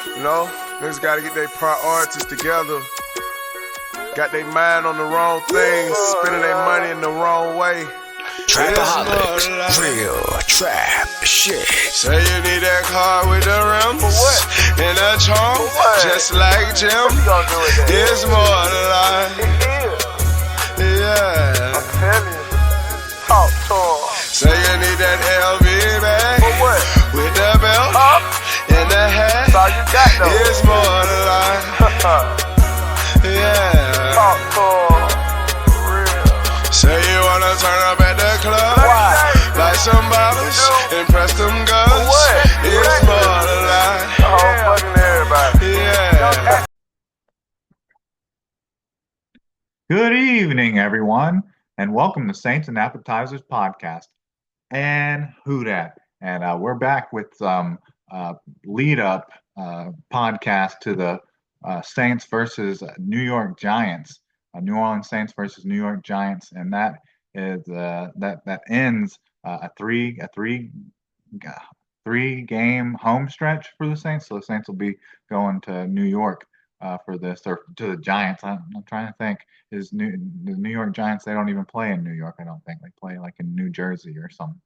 You know, niggas gotta get their priorities together. Got their mind on the wrong things, spending their money in the wrong way. Trapaholics, real trap shit. Say you need that car with the rims and a trunk, just like Jim. It's more to life. Yeah. I'm telling you. Talk to him. Say you need that LV bag with the belt and the hat. That's all you got though. It's more to life. Yeah. Talk to him. Real. Say you wanna turn up at the club, like some bottles, impress them girls. It's more to life. Fucking everybody. Yeah. Good evening, everyone, and welcome to Saints and Appetizers podcast. And who dat? And we're back with some lead-up podcast to the Saints versus New York Giants, New Orleans Saints versus New York Giants, and that is that ends a three game home stretch for the Saints. So the Saints will be going to New York for this, or to the Giants. I'm trying to think. The New York Giants? They don't even play in New York. I don't think they play like in New Jersey or some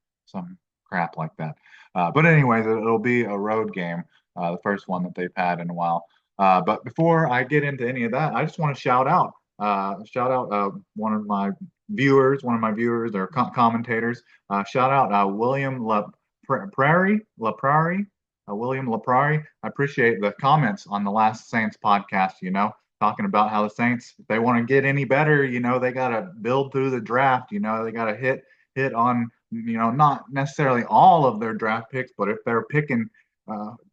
crap like that. But anyways, it'll be a road game, the first one that they've had in a while. But before I get into any of that, I just want to shout out one of my viewers or commentators. Shout out William LaPrairie. William LaPrairie. I appreciate the comments on the last Saints podcast, talking about how the Saints, if they want to get any better, they got to build through the draft. They got to hit on, not necessarily all of their draft picks, but if they're picking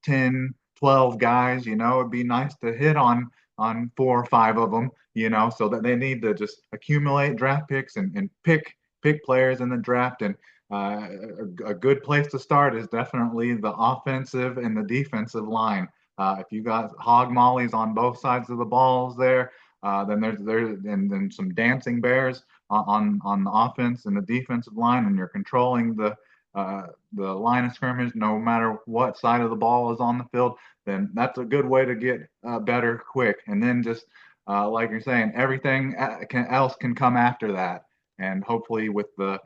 10, 12 guys, it'd be nice to hit on 4 or 5 of them, so that they need to just accumulate draft picks and pick players in the draft. And a good place to start is definitely the offensive and the defensive line. If you got hog mollies on both sides of the balls there, then then some dancing bears on the offense and the defensive line, and you're controlling the line of scrimmage no matter what side of the ball is on the field, then that's a good way to get better quick. And then just like you're saying, everything else can come after that. And hopefully with the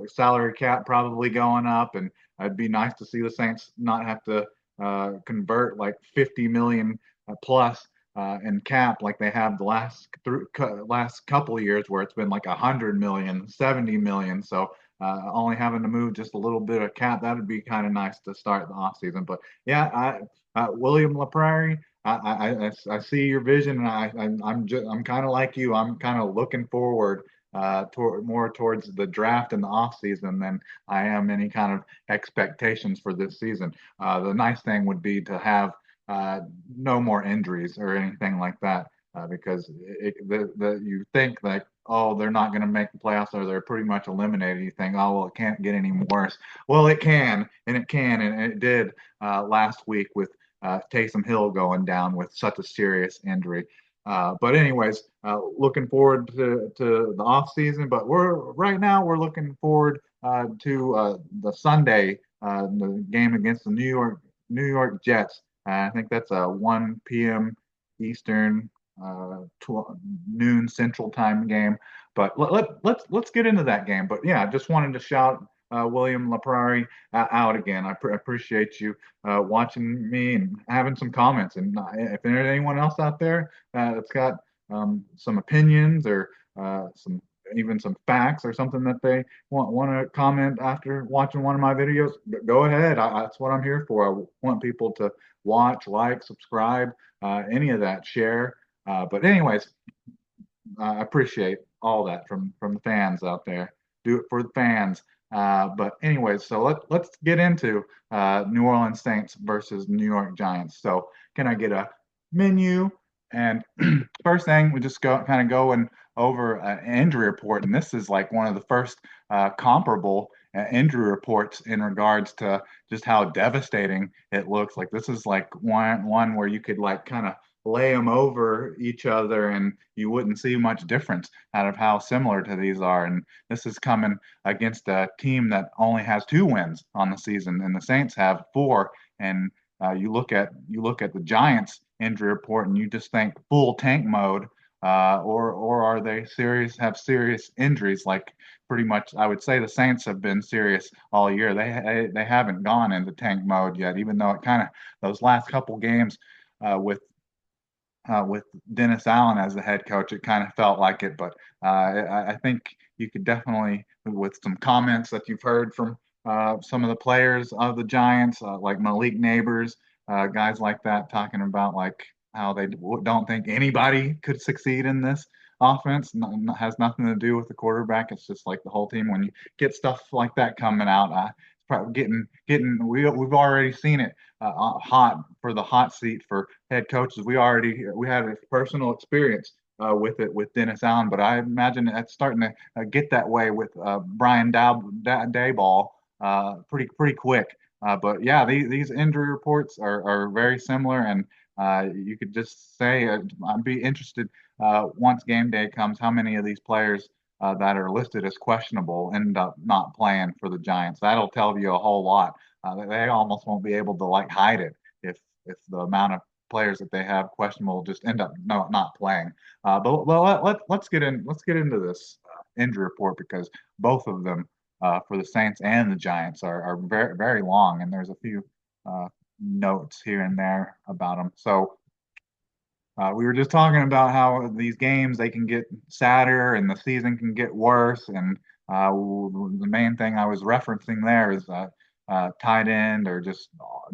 salary cap probably going up, and it'd be nice to see the Saints not have to convert like 50 million plus in cap like they have the last couple of years, where it's been like 100 million, 70 million. So only having to move just a little bit of cap, that would be kind of nice to start the off season. But yeah, William LaPrairie, I see your vision, and I'm kind of like you. I'm kind of looking forward more towards the draft and the off season than I am any kind of expectations for this season. The nice thing would be to have no more injuries or anything like that, because you think like, oh, they're not going to make the playoffs, or they're pretty much eliminated. You think, oh, well, it can't get any worse. Well, it can, and it did last week with Taysom Hill going down with such a serious injury. But anyways, looking forward to the off season. But we're looking forward to the Sunday, the game against the New York Jets. I think that's a 1 p.m. Eastern, noon Central Time game. But let's get into that game. But yeah, I just wanted to shout William LaPrairie out again. I appreciate you watching me and having some comments. And if there's anyone else out there that's got some opinions or some facts or something that they want to comment after watching one of my videos, go ahead. That's what I'm here for. I want people to watch, like, subscribe, any of that, share. But anyways, I appreciate all that from the fans out there. Do it for the fans. But anyways, so let's get into New Orleans Saints versus New York Giants. So can I get a menu? And first thing, we just going over an injury report, and this is like one of the first comparable injury reports in regards to just how devastating it looks. Like this is like one where you could like kind of lay them over each other and you wouldn't see much difference out of how similar to these are. And this is coming against a team that only has 2 wins on the season, and the Saints have 4. And you look at the Giants injury report and you just think full tank mode, or are they have serious injuries? Like pretty much, I would say the Saints have been serious all year. They haven't gone into tank mode yet, even though it kind of those last couple games with Dennis Allen as the head coach, it kind of felt like it. But I think you could definitely, with some comments that you've heard from some of the players of the Giants, like Malik Neighbors, guys like that, talking about like how they don't think anybody could succeed in this offense. Has nothing to do with the quarterback. It's just like the whole team. When you get stuff like that coming out, it's probably getting we've already seen it hot for the hot seat for head coaches. We had a personal experience with it with Dennis Allen, but I imagine that's starting to get that way with Brian Dayball pretty quick. But yeah, these injury reports are very similar, and you could just say I'd be interested once game day comes, how many of these players that are listed as questionable end up not playing for the Giants. That'll tell you a whole lot. They almost won't be able to like hide it if the amount of players that they have questionable just end up not playing. But let's get into this injury report because both of them for the Saints and the Giants are very very long, and there's a few notes here and there about them. So we were just talking about how these games they can get sadder and the season can get worse. And the main thing I was referencing there is tight end or just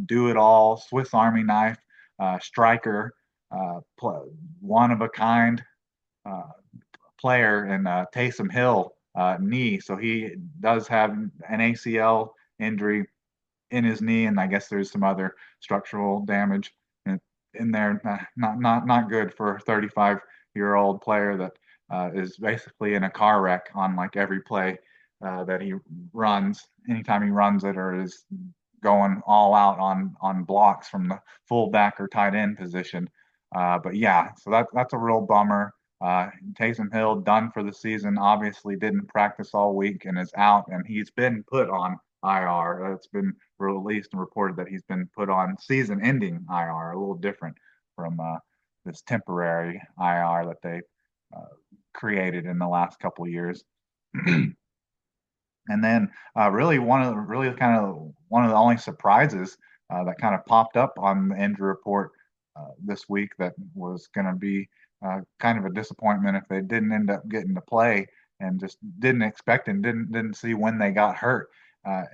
do it all Swiss Army knife striker, one of a kind uh, player in Taysom Hill knee. So he does have an ACL injury in his knee, and I guess there's some other structural damage in there. Not good for a 35-year-old player that is basically in a car wreck on like every play that he runs. Anytime he runs it or is going all out on blocks from the fullback or tight end position. But yeah, so that's a real bummer. Taysom Hill done for the season. Obviously didn't practice all week and is out, and he's been put on IR. It's been released and reported that he's been put on season-ending IR, a little different from this temporary IR that they uh, created in the last couple of years. And then really one of the only surprises that kind of popped up on the injury report this week that was going to be kind of a disappointment if they didn't end up getting to play and just didn't expect and didn't see when they got hurt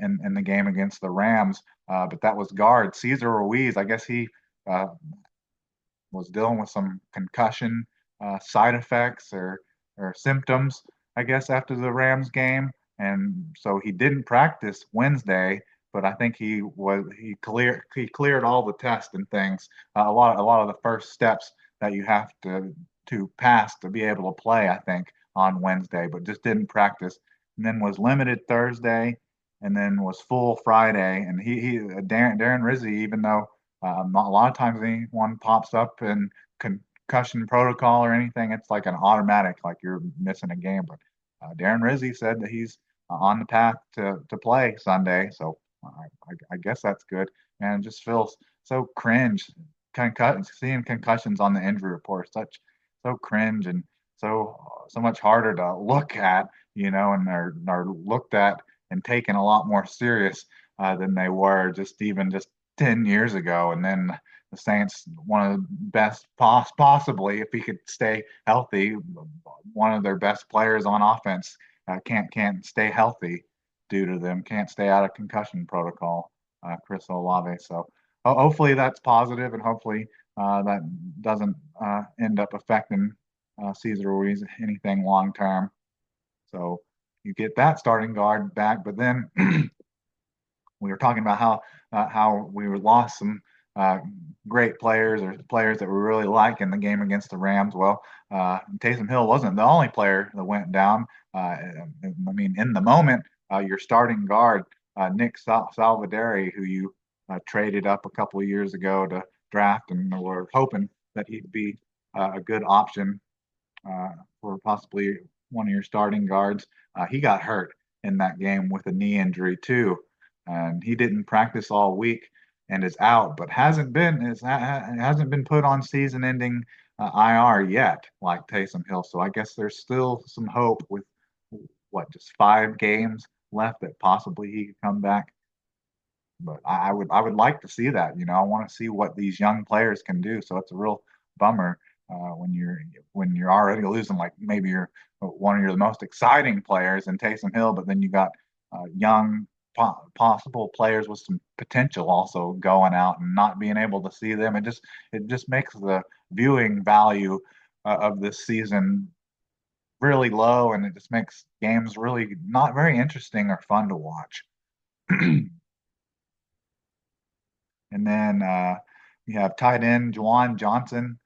in the game against the Rams. But that was guard Cesar Ruiz. I guess he uh, was dealing with some concussion side effects or symptoms, I guess, after the Rams game, and so he didn't practice Wednesday. But I think he cleared all the tests and things. A lot of the first steps that you have to pass to be able to play, I think, on Wednesday, but just didn't practice, and then was limited Thursday, and then was full Friday. And Darren Rizzi, even though a lot of times anyone pops up in concussion protocol or anything, it's like an automatic, like you're missing a game. But Darren Rizzi said that he's on the path to play Sunday, so I guess that's good. And it just feels so cringe, seeing concussions on the injury report, so cringe and so much harder to look at, and are looked at and taken a lot more serious than they were just 10 years ago. And then the Saints, one of the best, possibly, if he could stay healthy, one of their best players on offense can't stay healthy due to them, can't stay out of concussion protocol, Chris Olave. So hopefully that's positive, and hopefully that doesn't end up affecting Cesar Ruiz anything long term. So you get that starting guard back, but then we were talking about how we lost some great players or players that we really like in the game against the Rams. Well, Taysom Hill wasn't the only player that went down. I mean, in the moment, your starting guard, Nick Salvaderi, who you traded up a couple of years ago to draft, and were hoping that he'd be a good option for possibly one of your starting guards. He got hurt in that game with a knee injury too, and he didn't practice all week. and is out, but hasn't been put on season-ending IR yet, like Taysom Hill. So I guess there's still some hope with what, just 5 games left that possibly he could come back. But I would like to see that. I want to see what these young players can do. So it's a real bummer when you're already losing, like maybe you're one of your most exciting players in Taysom Hill, but then you got young possible players with some potential also going out and not being able to see them. It just makes the viewing value of this season really low, and it just makes games really not very interesting or fun to watch. And then you have tight end Juwan Johnson,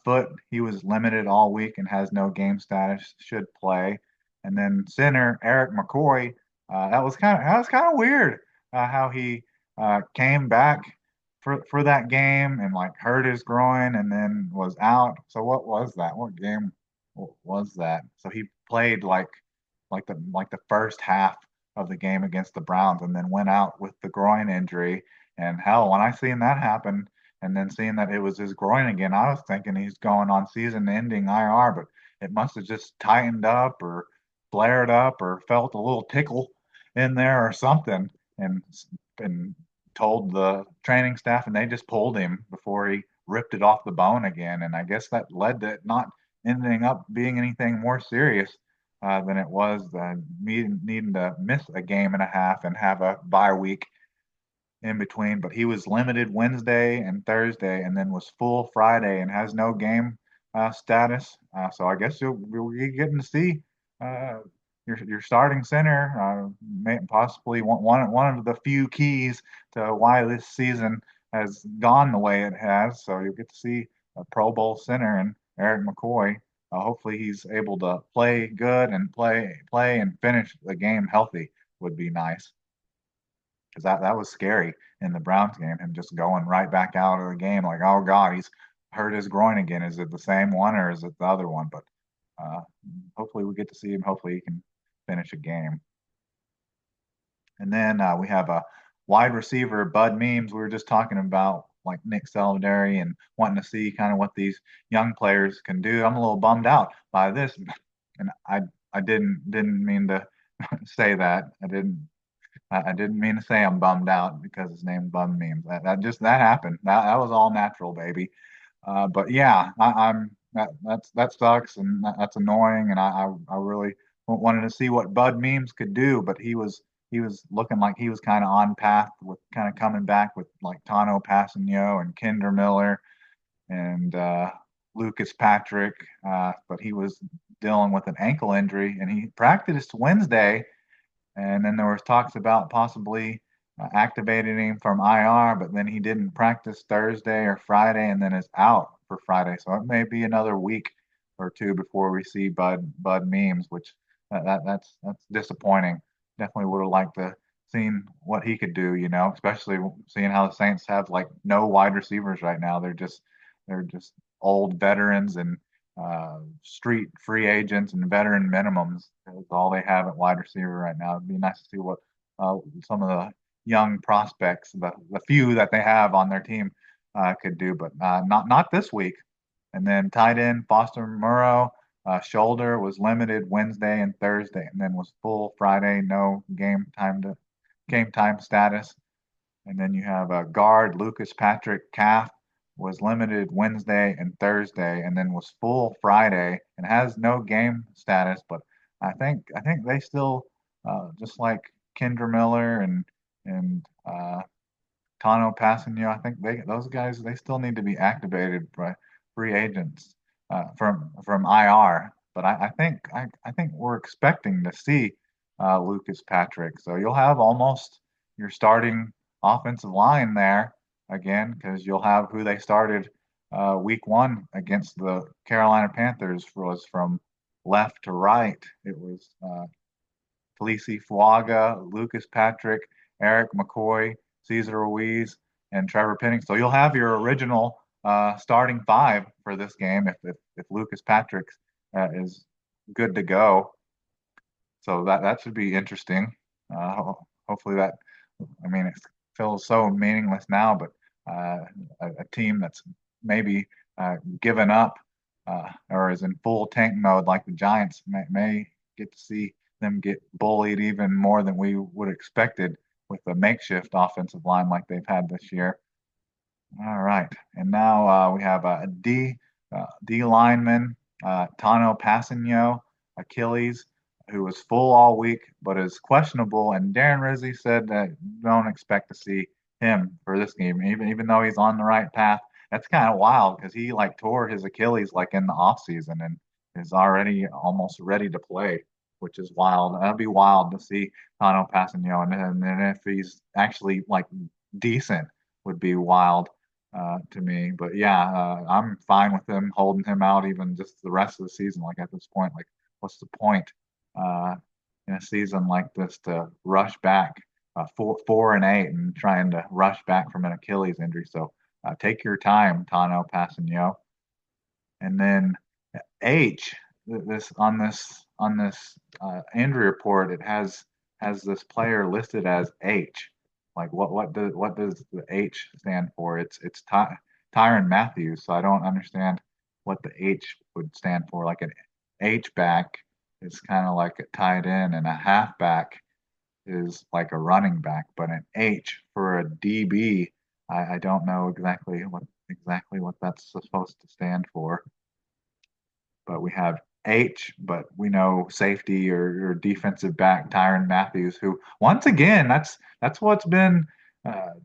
foot. He was limited all week and has no game status. Should play. And then center Eric McCoy. That was kind of weird how he came back for that game and like hurt his groin and then was out. So what was that? What game was that? So he played like the first half of the game against the Browns and then went out with the groin injury. And hell, when I seen that happen and then seeing that it was his groin again, I was thinking he's going on season-ending IR, but it must have just tightened up or flared up or felt a little tickle in there or something, and and told the training staff, and they just pulled him before he ripped it off the bone again. And I guess that led to it not ending up being anything more serious than it was needing to miss a game and a half and have a bye week in between. But he was limited Wednesday and Thursday, and then was full Friday and has no game status. So I guess you'll be getting to see uh, your starting center, possibly one of the few keys to why this season has gone the way it has. So you'll get to see a Pro Bowl center and Eric McCoy. Hopefully he's able to play good and play and finish the game healthy would be nice, because that was scary in the Browns game, him just going right back out of the game like, oh God, he's hurt his groin again. Is it the same one or is it the other one? But uh, hopefully we get to see him. Hopefully he can finish a game. And then we have a wide receiver, Bud Memes. We were just talking about like Nick Saldary and wanting to see kind of what these young players can do. I'm a little bummed out by this, and I didn't mean to say that. I didn't mean to say I'm bummed out because his name Bum Memes. That happened. That was all natural, baby. But yeah, that sucks and that's annoying. And I really wanted to see what Bud Memes could do, but he was looking like he was kind of on path with kind of coming back with like Tano Passanio and Kinder Miller and Lucas Patrick. But he was dealing with an ankle injury, and he practiced Wednesday, and then there was talks about possibly activating him from IR, but then he didn't practice Thursday or Friday, and then is out for Friday. So it may be another week or two before we see Bud Memes, which that's disappointing. Definitely would have liked to seen what he could do, especially seeing how the Saints have like no wide receivers right now. They're just old veterans and street free agents and veteran minimums. That's all they have at wide receiver right now. It'd be nice to see what some of the young prospects, the few that they have on their team, could do, but not this week. And then tight end Foster Murrow, shoulder, was limited Wednesday and Thursday, and then was full Friday, no game time status. And then you have a guard Lucas Patrick, calf, was limited Wednesday and Thursday, and then was full Friday and has no game status. But I think they still, just like Kendra Miller and Tano Passanio, I think those guys, they still need to be activated by free agents from IR. But I think we're expecting to see Lucas Patrick. So you'll have almost your starting offensive line there again, because you'll have who they started week one against the Carolina Panthers was from left to right. It was Talisi Fuaga, Lucas Patrick, Eric McCoy, Cesar Ruiz, and Trevor Penning. So you'll have your original starting five for this game if Lucas Patrick is good to go. So that should be interesting. Hopefully that, I mean, feels so meaningless now, but a team that's maybe given up or is in full tank mode like the Giants may get to see them get bullied even more than we would expected with a makeshift offensive line like they've had this year. All right, and now we have a D lineman, Tano Passanio, Achilles, who was full all week but is questionable. And Darren Rizzi said that don't expect to see him for this game, even though he's on the right path. That's kind of wild because he like tore his Achilles like in the off season and is already almost ready to play, which is wild. That'd be wild to see Tano Passanio, and then if he's actually like decent, would be wild to me. But yeah, I'm fine with them holding him out even just the rest of the season. Like at this point, like what's the point uh, in a season like this to rush back 4-8 and trying to rush back from an Achilles injury? So take your time, Tano Passanio. And then H, this injury report, it has this player listed as H. Like what does the H stand for? It's Tyron Matthews. So I don't understand what the H would stand for. Like an H back is kind of like a tight end, and a halfback is like a running back. But an H for a DB, I don't know exactly what that's supposed to stand for. But we have H, but we know safety or defensive back Tyron Matthews, who once again that's what's been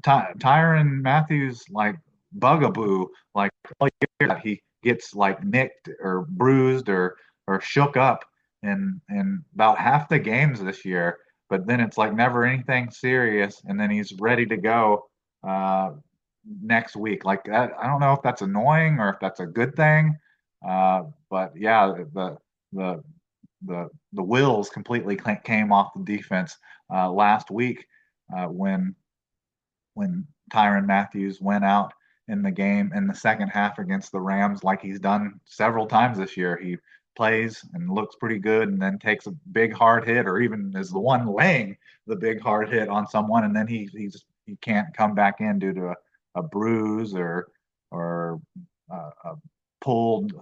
Tyron Matthews like bugaboo like all year, that he gets like nicked or bruised or shook up in about half the games this year. But then it's like never anything serious, and then he's ready to go uh, next week. Like that, I don't know if that's annoying or if that's a good thing. But yeah, the the wheels completely came off the defense last week when Tyron Matthews went out in the game in the second half against the Rams, like he's done several times this year. He plays and looks pretty good, and then takes a big hard hit, or even is the one laying the big hard hit on someone, and then he can't come back in due to a bruise or a pulled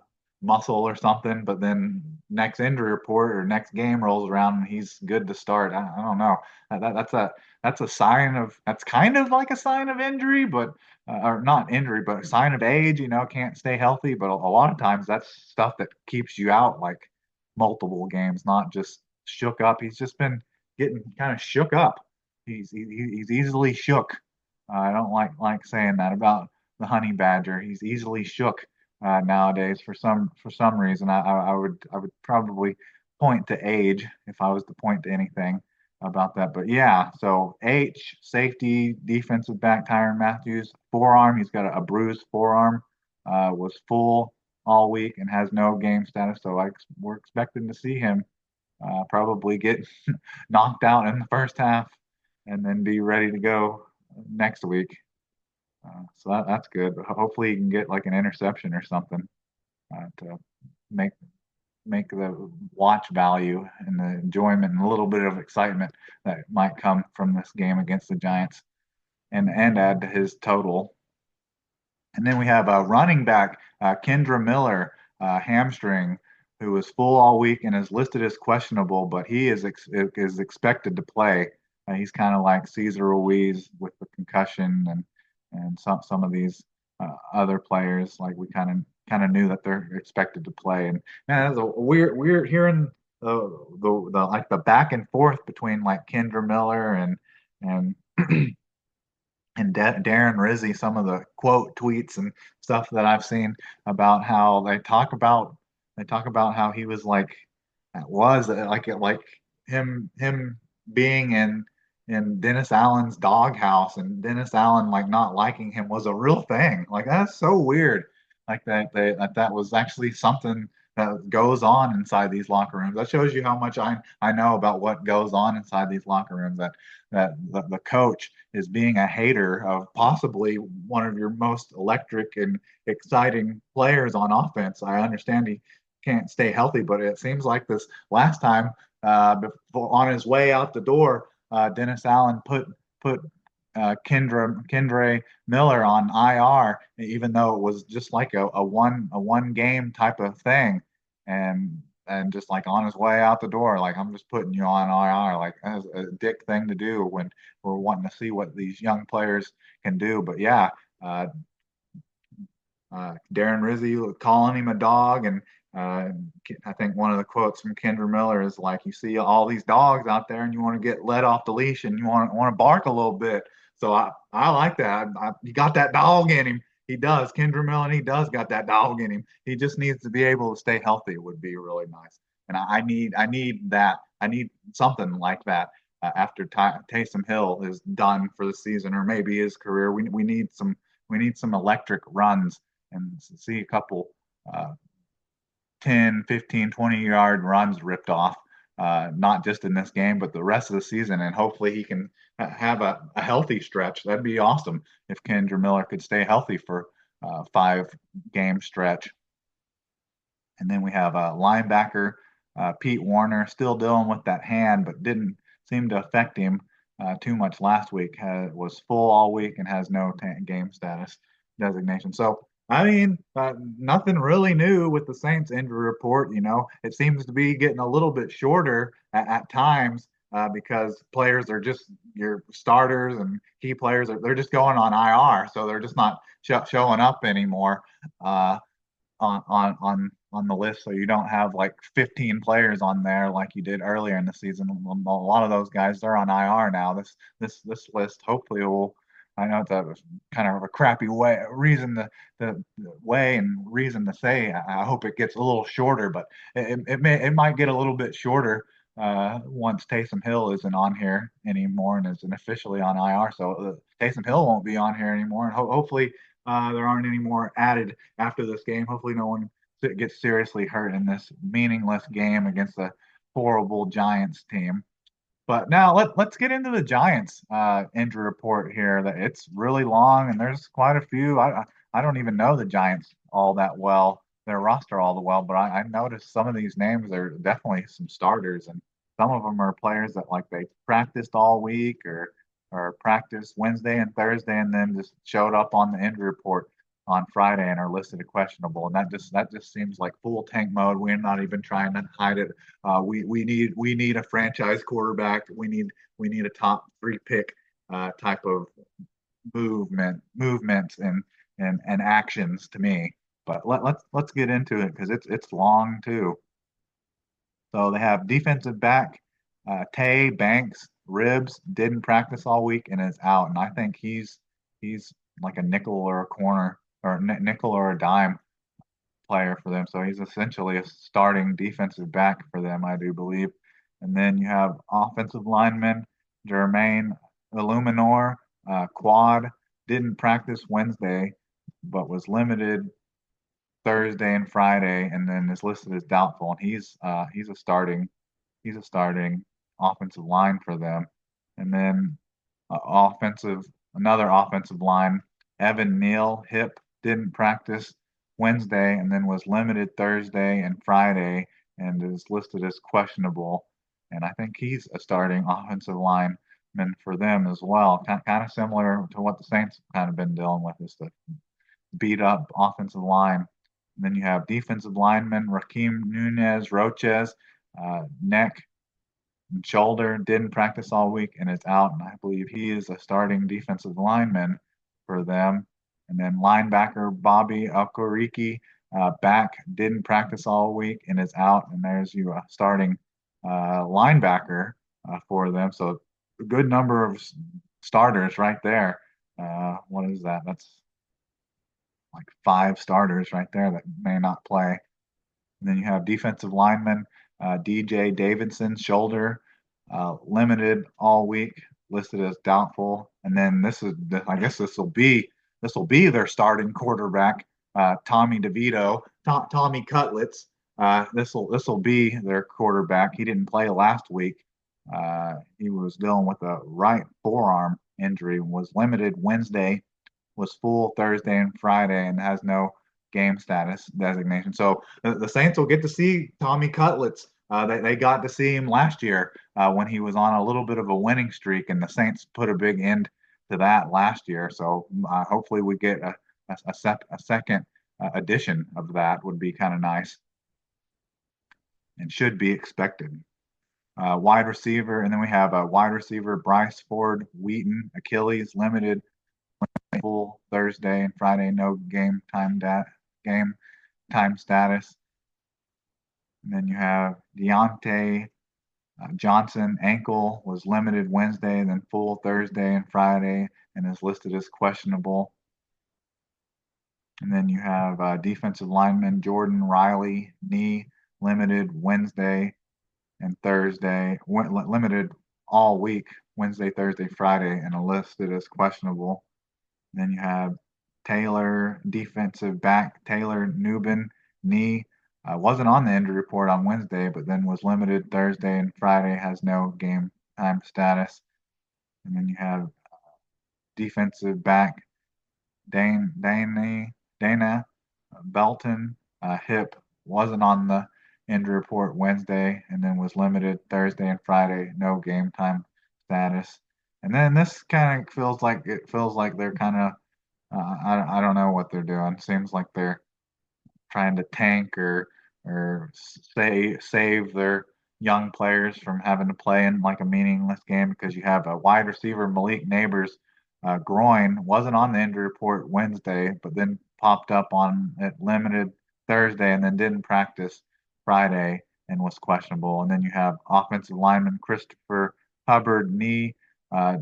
muscle or something. But then next injury report or next game rolls around and he's good to start. I don't know. That's a sign of that's kind of like a sign of injury, but or not injury, but a sign of age. Can't stay healthy. But a lot of times that's stuff that keeps you out like multiple games, not just shook up. He's just been getting kind of shook up. He's easily shook. I don't like saying that about the honey badger. He's easily shook nowadays for some reason. I would probably point to age if I was to point to anything about that. But yeah, so H, safety, defensive back Tyron Matthews, forearm. He's got a bruised forearm. Was full all week and has no game status. So we're expecting to see him probably get knocked out in the first half and then be ready to go next week. So that's good. But hopefully he can get like an interception or something to make make the watch value and the enjoyment and a little bit of excitement that might come from this game against the Giants and add to his total. And then we have a running back, Kendra Miller, hamstring, who was full all week and is listed as questionable, but he is expected to play. He's kind of like Cesar Ruiz with the concussion and some of these other players. Like we kind of knew that they're expected to play. And man, that's a we're hearing the like the back and forth between like Kendra Miller and and Darren Rizzi, some of the quote tweets and stuff that I've seen about how they talk about how he was like that was like him being in Dennis Allen's doghouse and Dennis Allen like not liking him was a real thing. Like that's so weird. Like that was actually something that goes on inside these locker rooms. That shows you how much I know about what goes on inside these locker rooms. That the coach is being a hater of possibly one of your most electric and exciting players on offense. I understand he can't stay healthy, but it seems like this last time before, on his way out the door, Dennis Allen put Kendre Miller on IR, even though it was just like a one game type of thing, and just like on his way out the door, like I'm just putting you on IR, like as a dick thing to do when we're wanting to see what these young players can do. But yeah, uh, Darren Rizzi calling him a dog. And uh, I think one of the quotes from Kendra Miller is like, "You see all these dogs out there, and you want to get let off the leash, and you want to bark a little bit." So I like that. He got that dog in him. He does. Kendra Miller, he does got that dog in him. He just needs to be able to stay healthy. It would be really nice. And I need that. I need something like that after Taysom Hill is done for the season, or maybe his career. We need some electric runs and see a couple uh, 10, 15, 20-yard runs ripped off, not just in this game, but the rest of the season. And hopefully he can have a healthy stretch. That'd be awesome if Kendra Miller could stay healthy for 5 game stretch. And then we have a linebacker, Pete Warner, still dealing with that hand, but didn't seem to affect him too much last week. Was full all week and has no game status designation. So, I mean, nothing really new with the Saints injury report. You know, it seems to be getting a little bit shorter at times because players are just your starters and key players they're just going on IR, so they're just not showing up anymore. On the list, so you don't have like 15 players on there like you did earlier in the season. A lot of those guys they're on IR now. This list hopefully will. I know it's a kind of a crappy way and reason to say. I hope it gets a little shorter, but it might get a little bit shorter once Taysom Hill isn't on here anymore and isn't officially on IR. So Taysom Hill won't be on here anymore, and hopefully there aren't any more added after this game. Hopefully, no one gets seriously hurt in this meaningless game against a horrible Giants team. But now let's get into the Giants injury report here. That it's really long and there's quite a few. I don't even know the Giants all that well, their roster all that well, but I noticed some of these names are definitely some starters, and some of them are players that like they practiced all week or practiced Wednesday and Thursday and then just showed up on the injury report on Friday and are listed as questionable. And that just seems like full tank mode. We're not even trying to hide it. We need a franchise quarterback. We need a top 3 pick type of movements and actions to me. But let's get into it because it's long too. So they have defensive back Tay Banks ribs didn't practice all week and is out, and I think he's like a nickel or a corner or nickel or a dime player for them. So he's essentially a starting defensive back for them, I do believe. And then you have offensive lineman Jermaine Illuminor, quad, didn't practice Wednesday, but was limited Thursday and Friday, and then is listed as doubtful. And he's a starting offensive line for them. And then another offensive line, Evan Neal, hip, didn't practice Wednesday and then was limited Thursday and Friday and is listed as questionable. And I think he's a starting offensive lineman for them as well. Kind of similar to what the Saints kind of been dealing with, is the beat up offensive line. And then you have defensive lineman Raheem Nunez Roches, neck and shoulder, didn't practice all week and is out. And I believe he is a starting defensive lineman for them. And then linebacker Bobby Okereke, back, didn't practice all week and is out. And there's you starting linebacker for them. So a good number of starters right there. What is that? That's like 5 starters right there that may not play. And then you have defensive lineman DJ Davidson, shoulder, limited all week, listed as doubtful. And then I guess this will be their starting quarterback, Tommy DeVito, Tommy Cutlets. This will be their quarterback. He didn't play last week. He was dealing with a right forearm injury, was limited Wednesday, was full Thursday and Friday, and has no game status designation. So the Saints will get to see Tommy Cutlets. They got to see him last year when he was on a little bit of a winning streak, and the Saints put a big end to that last year. So hopefully we get a second edition of that would be kind of nice and should be expected. Wide receiver, and then we have a wide receiver Bryce Ford Wheaton Achilles limited full Thursday and Friday no game time status. And then you have Deontay Johnson ankle was limited Wednesday, then full Thursday and Friday, and is listed as questionable. And then you have defensive lineman Jordan Riley knee limited Wednesday and Thursday, limited all week Wednesday, Thursday, Friday, and listed as questionable. And then you have Taylor defensive back Taylor Newbin knee. Wasn't on the injury report on Wednesday, but then was limited Thursday and Friday, has no game time status. And then you have defensive back Dana Belton, hip, wasn't on the injury report Wednesday, and then was limited Thursday and Friday, no game time status. And then this kind of feels like they're kind of I don't know what they're doing. Seems like they're trying to tank or save their young players from having to play in like a meaningless game because you have a wide receiver Malik Neighbors groin wasn't on the injury report Wednesday, but then popped up on it limited Thursday and then didn't practice Friday and was questionable. And then you have offensive lineman Christopher Hubbard knee uh,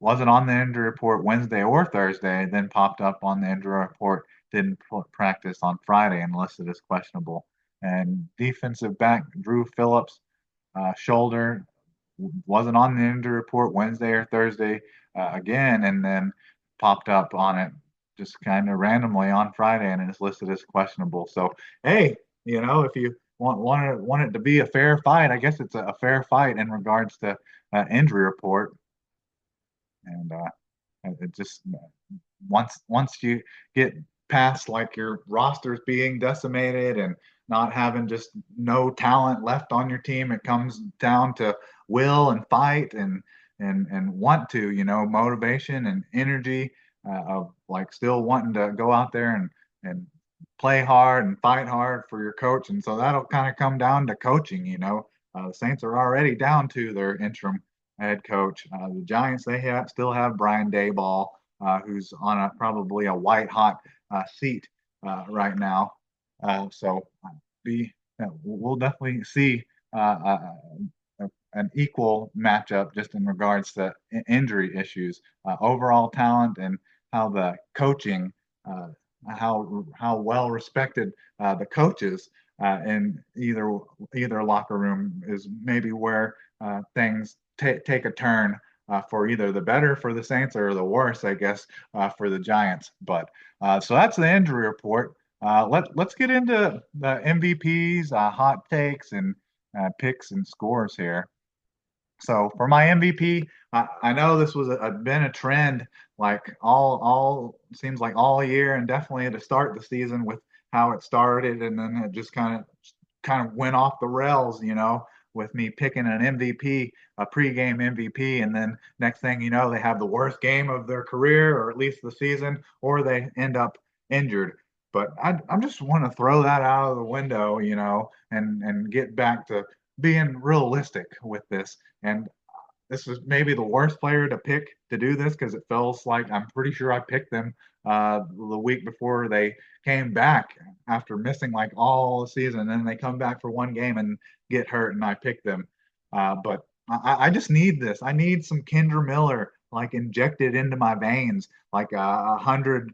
wasn't on the injury report Wednesday or Thursday, then popped up on the injury report, didn't practice on Friday and listed as questionable. And defensive back Drew Phillips, shoulder, wasn't on the injury report Wednesday or Thursday again, and then popped up on it just kind of randomly on Friday and it's listed as questionable. So, hey, if you want it to be a fair fight, I guess it's a fair fight in regards to injury report. And it just once you get past like your rosters being decimated and not having just no talent left on your team, it comes down to will and fight and want to, motivation and energy of like still wanting to go out there and play hard and fight hard for your coach. And so that'll kind of come down to coaching. The Saints are already down to their interim head coach. The Giants, still have Brian Dayball, who's on probably a white hot seat right now. So we'll definitely see an equal matchup just in regards to injury issues, overall talent, and how the coaching, how well respected the coaches in either locker room is maybe where things take a turn for either the better for the Saints or the worse, I guess, for the Giants. But so that's the injury report. Let's get into the MVPs, hot takes, and picks and scores here. So for my MVP, I know this was been a trend like all seems like all year and definitely to start the season with how it started and then it just kind of went off the rails, with me picking an MVP, a pregame MVP, and then next thing you know, they have the worst game of their career or at least the season, or they end up injured. But I just want to throw that out of the window, and get back to being realistic with this. And this is maybe the worst player to pick to do this because it feels like I'm pretty sure I picked them the week before they came back after missing like all the season. And then they come back for one game and get hurt, and I picked them. But I just need this. I need some Kendra Miller like injected into my veins, like a 100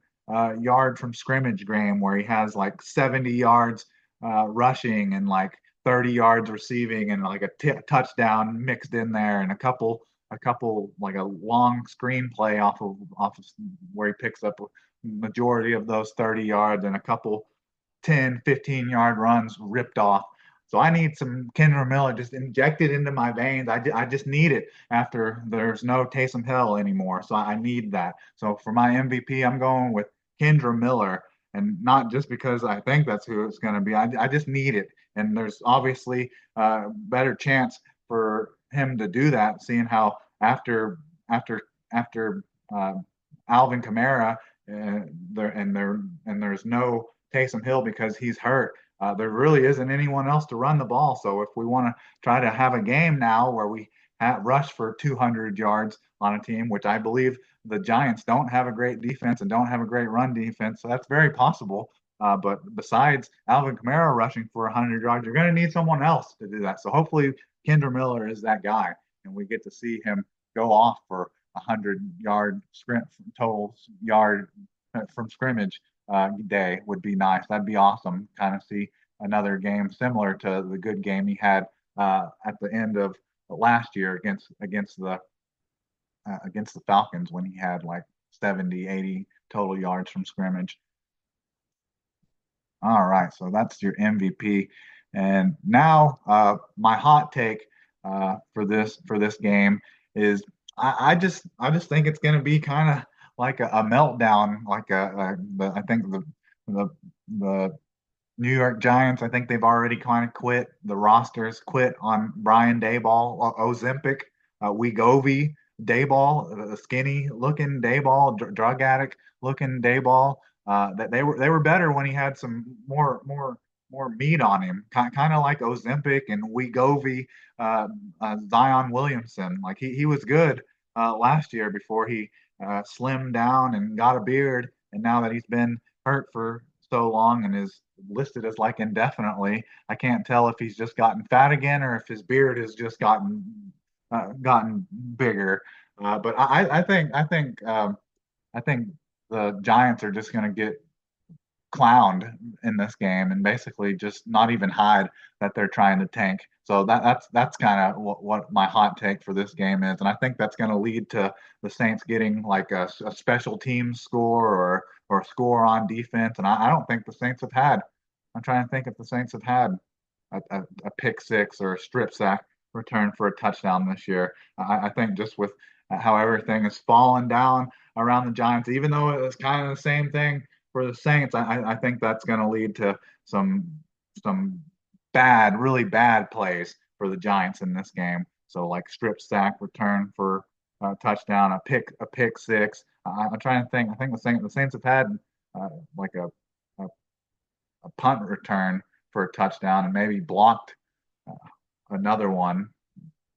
yard from scrimmage game where he has like 70 yards rushing and like 30 yards receiving and like a touchdown mixed in there and a couple like a long screenplay off of where he picks up a majority of those 30 yards and a couple 10-15 yard runs ripped off. So I need some Kendra Miller just injected into my veins. I just need it after there's no Taysom Hill anymore. So I need that. So for my MVP, I'm going with Kendra Miller, and not just because I think that's who it's going to be. I just need it, and there's obviously a better chance for him to do that, seeing how after uh, Alvin Kamara, and there's no Taysom Hill because he's hurt. There really isn't anyone else to run the ball. So if we want to try to have a game now where we rush for 200 yards on a team, which I believe the Giants don't have a great defense and don't have a great run defense, so that's very possible. But besides Alvin Kamara rushing for 100 yards, you're going to need someone else to do that. So hopefully Kendra Miller is that guy, and we get to see him go off for 100-yard sprint total yard from scrimmage day would be nice. That'd be awesome. Kind of see another game similar to the good game he had at the end of last year against the Falcons when he had like 70, 80 total yards from scrimmage. All right, so that's your MVP. And now my hot take for this game is I just think it's going to be kind of like a meltdown, like I think the the New York Giants, I think they've already kind of quit. The rosters quit on Brian Dayball, Ozempic, Wegovy, Dayball, the skinny looking Dayball, drug addict looking Dayball. That they were better when he had some more meat on him, kind of like Ozempic and Wegovy, Zion Williamson. Like he was good last year before he slimmed down and got a beard, and now that he's been hurt for so long and is listed as like indefinitely. I can't tell if he's just gotten fat again or if his beard has just gotten bigger. But I think the Giants are just going to get clowned in this game and basically just not even hide that they're trying to tank. So that's kind of what my hot take for this game is, and I think that's going to lead to the Saints getting like a special team score or a score on defense. And I don't think the Saints have had. I'm trying to think if the Saints have had a pick six or a strip sack return for a touchdown this year. I think just with how everything is falling down around the Giants, even though it was kind of the same thing for the Saints, I think that's going to lead to some some really bad plays for the Giants in this game. So like strip sack return for a touchdown, a pick six. I'm trying to think. I think the Saints have had like a punt return for a touchdown and maybe blocked uh, another one,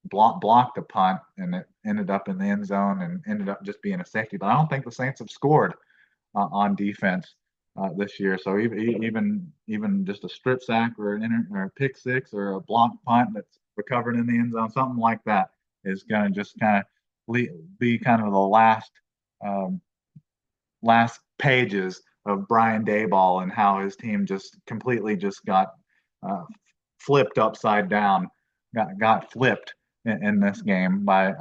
blocked a punt, and it ended up in the end zone and ended up just being a safety. But I don't think the Saints have scored on defense this year. So even just a strip sack or a pick six or a blocked punt that's recovered in the end zone, something like that is going to just kind of be kind of the um, last pages of Brian Dayball and how his team just completely just got uh, flipped upside down, got flipped in this game by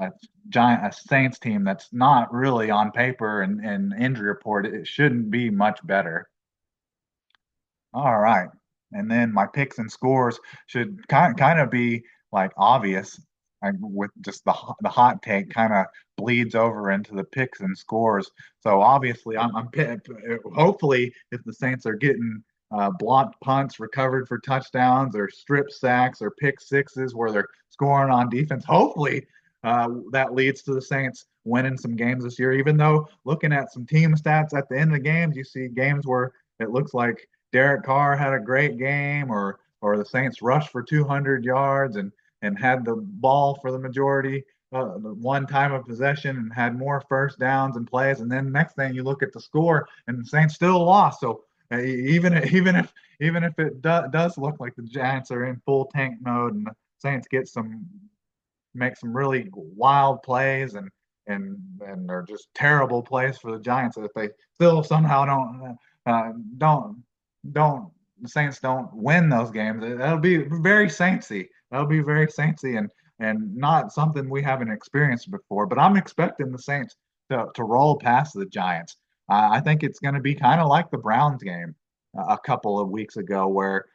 a Saints team that's not really on paper and injury report. It shouldn't be much better. All right. And then my picks and scores should kind of be like obvious. With just the hot take kind of bleeds over into the picks and scores. So obviously, hopefully if the Saints are getting blocked punts recovered for touchdowns or strip sacks or pick sixes where they're scoring on defense, hopefully that leads to the Saints winning some games this year. Even though looking at some team stats at the end of the games, you see games where it looks like Derek Carr had a great game, or the Saints rushed for 200 yards and had the ball for the majority, one time of possession, and had more first downs and plays. And then next thing you look at the score, and the Saints still lost. So even if it does look like the Giants are in full tank mode and the Saints make some really wild plays and they're just terrible plays for the Giants, if they still somehow don't the Saints don't win those games, that'll be very Saintsy. That'll be very Saintsy and not something we haven't experienced before. But I'm expecting the Saints to roll past the Giants. I think it's going to be kind of like the Browns game a couple of weeks ago, where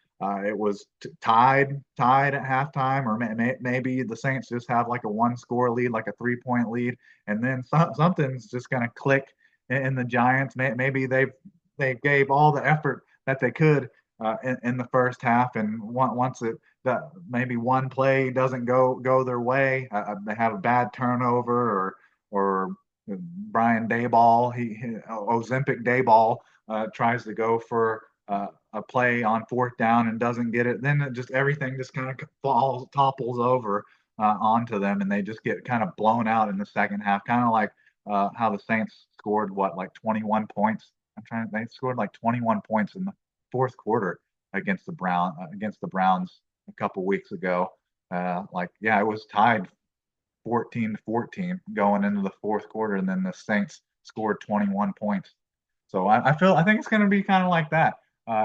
it was tied at halftime, or maybe the Saints just have like a one score lead, like a 3 point lead, and then something's just going to click in the Giants. Maybe they gave all the effort that they could in the first half, and once maybe one play doesn't go their way, they have a bad turnover or Brian Dayball, Ozempic Dayball tries to go for a play on fourth down and doesn't get it. Then just everything just kind of topples over onto them, and they just get kind of blown out in the second half, kind of like how the Saints scored what, like 21 points. They scored like 21 points in the fourth quarter against the Browns a couple weeks ago. Like, yeah, it was tied 14-14 going into the fourth quarter, and then the Saints scored 21 points. So I think it's going to be kind of like that.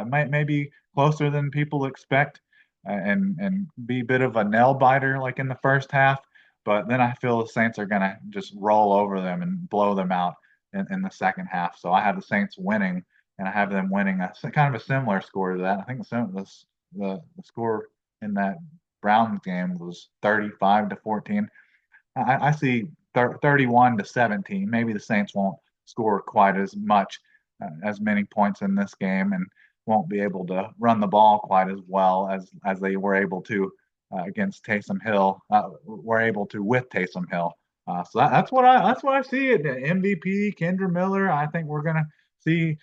Maybe closer than people expect, and be a bit of a nail biter like in the first half. But then I feel the Saints are going to just roll over them and blow them out in the second half. So I have the Saints winning, and I have them winning kind of a similar score to that. I think the score in that Browns game was 35-14. I see 31-17. Maybe the Saints won't score quite as much, as many points in this game, and won't be able to run the ball quite as well as they were able to against Taysom Hill. Were able to with Taysom Hill. So that's what I see at the MVP Kendra Miller. I think we're gonna see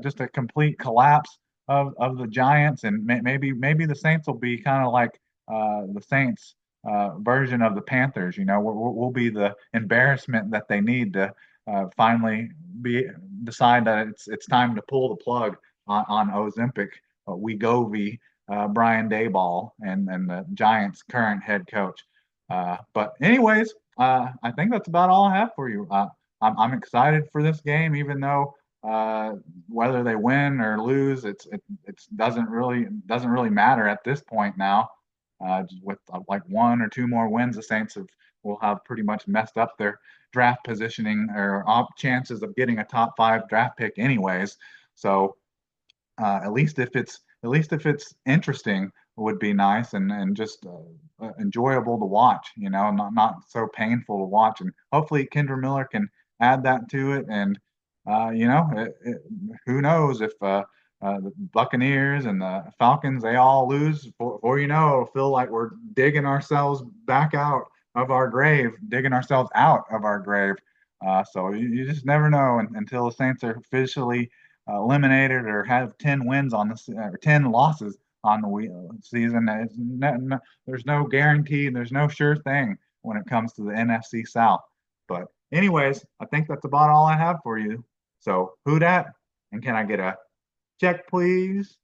just a complete collapse of the Giants, and maybe the Saints will be kind of like the Saints version of the Panthers. You know, we'll be the embarrassment that they need to finally decide that it's time to pull the plug on Ozempic, Wegovy, Brian Dayball, and the Giants' current head coach. But anyways, I think that's about all I have for you. I'm excited for this game, even though whether they win or lose, it doesn't really matter at this point now. With like one or two more wins, the Saints will have pretty much messed up their draft positioning or chances of getting a top 5 draft pick, anyways. So at least if it's interesting, would be nice, and just enjoyable to watch. You know, not so painful to watch. And hopefully Kendra Miller can add that to it. And who knows if the Buccaneers and the Falcons, they all lose, or it'll feel like we're digging ourselves back out of our grave, digging ourselves out of our grave. So you just never know until the Saints are officially eliminated or have 10 wins on this or 10 losses on the season. There's no guarantee, there's no sure thing when it comes to the NFC South. But anyways, I think that's about all I have for you. So who dat? And can I get a check, please?